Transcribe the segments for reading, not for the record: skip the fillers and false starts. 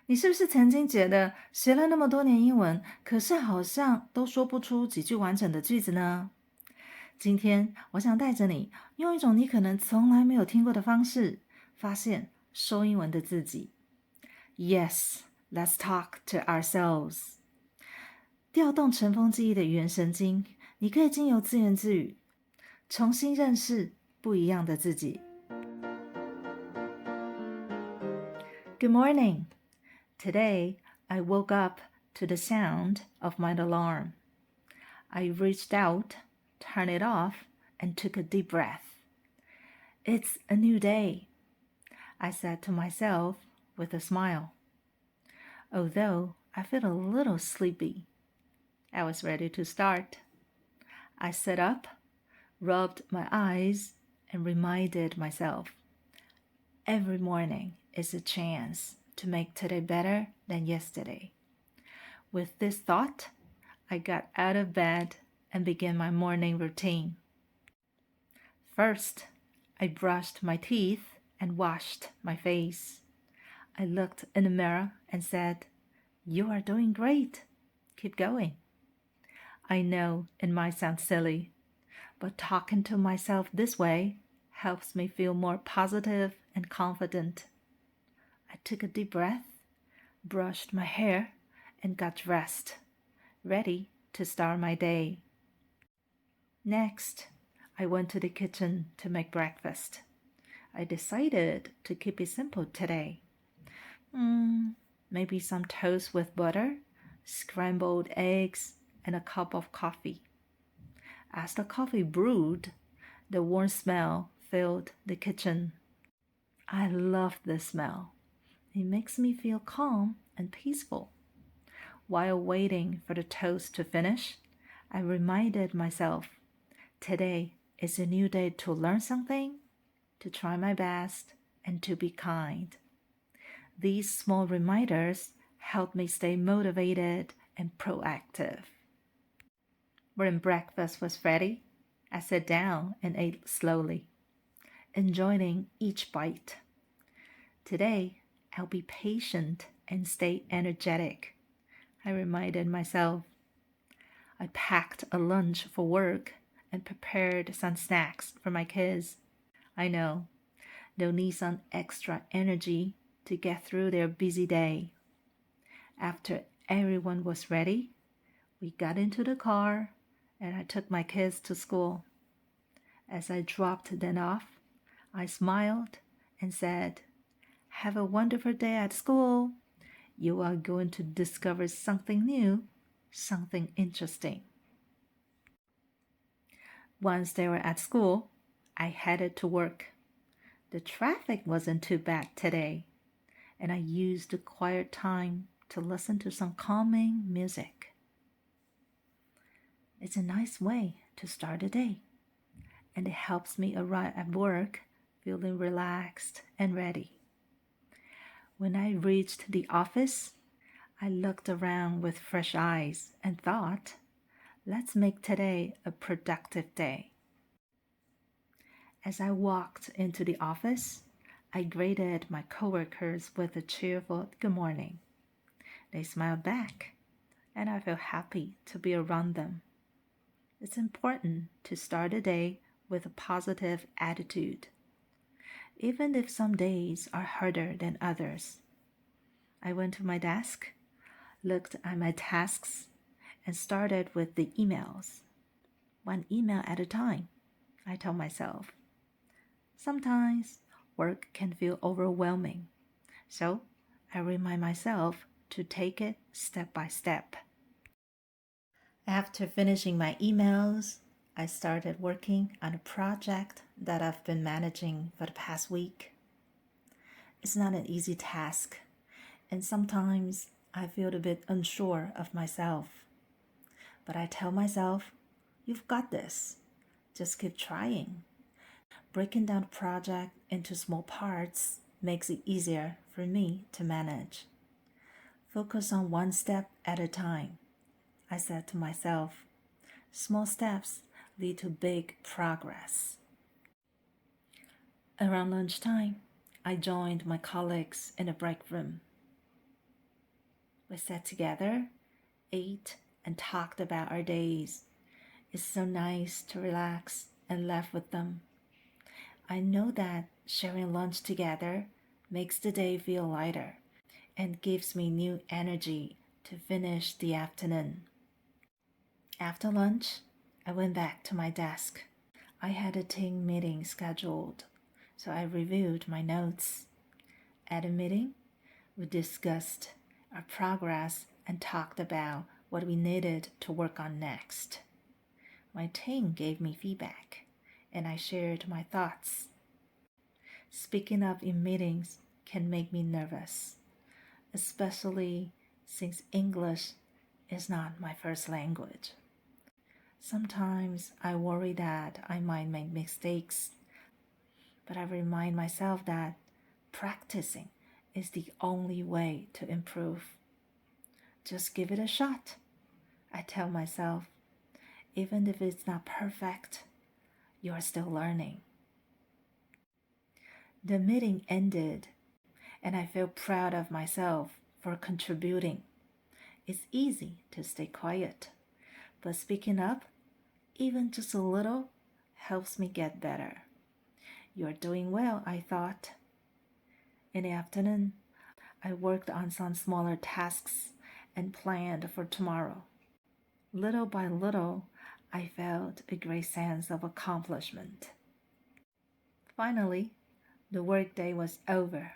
你是不是曾经觉得学了那么多年英文，可是好像都说不出几句完整的句子呢？今天我想带着你，用一种你可能从来没有听过的方式，发现说英文的自己。Yes, let's talk to ourselves. 调动尘封记忆的语言神经，你可以经由自言自语，重新认识不一样的自己。Good morning. Today, I woke up to the sound of my alarm. I reached out, turned it off, and took a deep breath. It's a new day, I said to myself with a smile. Although I feel a little sleepy, I was ready to start. I sat up, rubbed my eyes, and reminded myself, every morning is a chance to make today better than yesterday. With this thought, I got out of bed and began my morning routine. First, I brushed my teeth and washed my face. I looked in the mirror and said, "You are doing great. Keep going." I know it might sound silly, but talking to myself this way helps me feel more positive and confident. I took a deep breath, brushed my hair, and got dressed, ready to start my day. Next, I went to the kitchen to make breakfast. I decided to keep it simple today. Maybe some toast with butter, scrambled eggs, and a cup of coffee. As the coffee brewed, the warm smell filled the kitchen. I love this smell. It makes me feel calm and peaceful. While waiting for the toast to finish, I reminded myself, today is a new day to learn something, to try my best, and to be kind. These small reminders help me stay motivated and proactive. When breakfast was ready, I sat down and ate slowly, enjoying each bite. Today, I'll be patient and stay energetic, I reminded myself. I packed a lunch for work and prepared some snacks for my kids. I know they'll need some extra energy to get through their busy day. After everyone was ready, we got into the car and I took my kids to school. As I dropped them off, I smiled and said, "Have a wonderful day at school. You are going to discover something new, something interesting." Once they were at school, I headed to work. The traffic wasn't too bad today, and I used the quiet time to listen to some calming music. It's a nice way to start the day, and it helps me arrive at work feeling relaxed and ready. When I reached the office, I looked around with fresh eyes and thought, let's make today a productive day. As I walked into the office, I greeted my coworkers with a cheerful good morning. They smiled back, and I felt happy to be around them. It's important to start a day with a positive attitude, even if some days are harder than others. I went to my desk, looked at my tasks, and started with the emails. One email at a time, I told myself. Sometimes work can feel overwhelming, so I remind myself to take it step by step. After finishing my emails, I started working on a project that I've been managing for the past week. It's not an easy task, and sometimes I feel a bit unsure of myself. But I tell myself, you've got this. Just keep trying. Breaking down the project into small parts makes it easier for me to manage. Focus on one step at a time, I said to myself. Small steps lead to big progress. Around lunchtime, I joined my colleagues in the break room. We sat together, ate, and talked about our days. It's so nice to relax and laugh with them. I know that sharing lunch together makes the day feel lighter and gives me new energy to finish the afternoon. After lunch, I went back to my desk. I had a team meeting scheduled, so I reviewed my notes. At the meeting, we discussed our progress and talked about what we needed to work on next. My team gave me feedback, and I shared my thoughts. Speaking up in meetings can make me nervous, especially since English is not my first language. Sometimes I worry that I might make mistakes, but I remind myself that practicing is the only way to improve. Just give it a shot, I tell myself. Even if it's not perfect, you are still learning. The meeting ended, and I feel proud of myself for contributing. It's easy to stay quiet, but speaking up, even just a little, helps me get better. You're doing well, I thought. In the afternoon, I worked on some smaller tasks and planned for tomorrow. Little by little, I felt a great sense of accomplishment. Finally, the workday was over.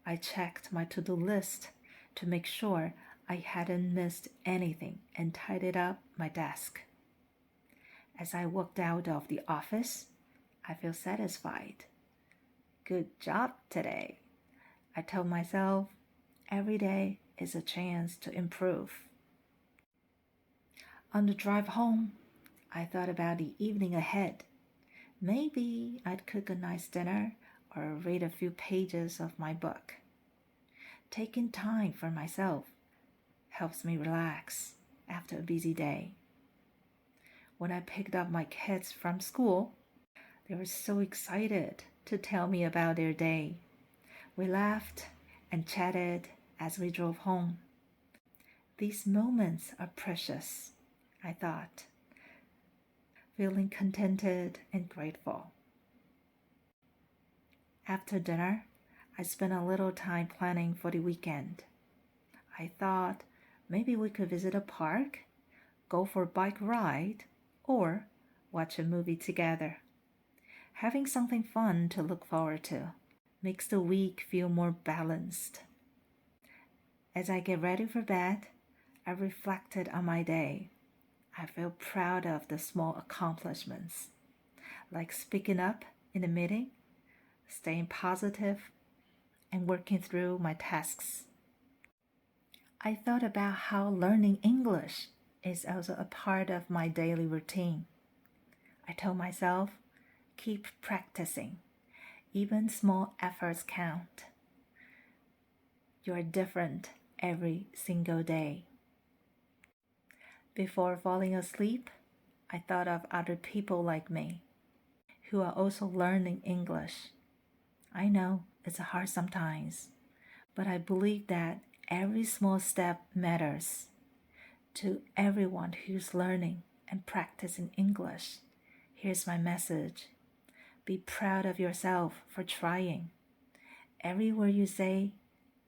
I checked my to-do list to make sure I hadn't missed anything and tidied up my desk. As I walked out of the office, I feel satisfied. Good job today, I told myself. Every day is a chance to improve. On the drive home, I thought about the evening ahead. Maybe I'd cook a nice dinner or read a few pages of my book. Taking time for myself helps me relax after a busy day. When I picked up my kids from school, they were so excited to tell me about their day. We laughed and chatted as we drove home. These moments are precious, I thought, feeling contented and grateful. After dinner, I spent a little time planning for the weekend. I thought maybe we could visit a park, go for a bike ride, or watch a movie together. Having something fun to look forward to makes the week feel more balanced. As I get ready for bed, I reflected on my day. I feel proud of the small accomplishments, like speaking up in a meeting, staying positive, and working through my tasks. I thought about how learning English is also a part of my daily routine. I told myself, keep practicing. Even small efforts count. You are different every single day. Before falling asleep, I thought of other people like me who are also learning English. I know it's hard sometimes, but I believe that every small step matters. To everyone who's learning and practicing English, here's my message. Be proud of yourself for trying. Every word you say,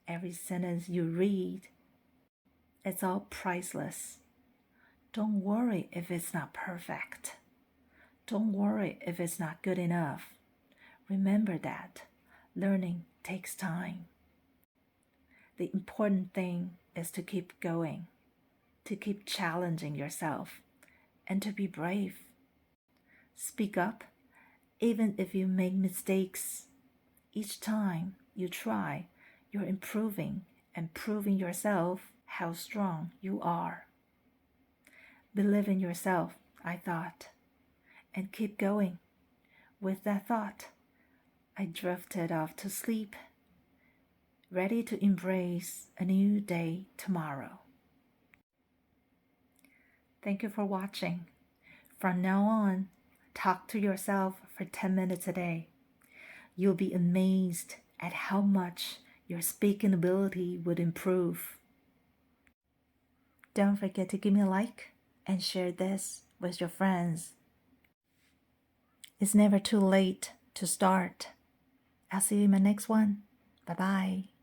every sentence you read, it's all priceless. Don't worry if it's not perfect. Don't worry if it's not good enough. Remember that learning takes time. The important thing is to keep going, to keep challenging yourself, and to be brave. Speak up, even if you make mistakes. Each time you try, you're improving and proving yourself how strong you are. Believe in yourself, I thought, and keep going. With that thought, I drifted off to sleep, ready to embrace a new day tomorrow. Thank you for watching. From now on, talk to yourself for 10 minutes a day. You'll be amazed at how much your speaking ability would improve. Don't forget to give me a like and share this with your friends. It's never too late to start. I'll see you in my next one. Bye-bye.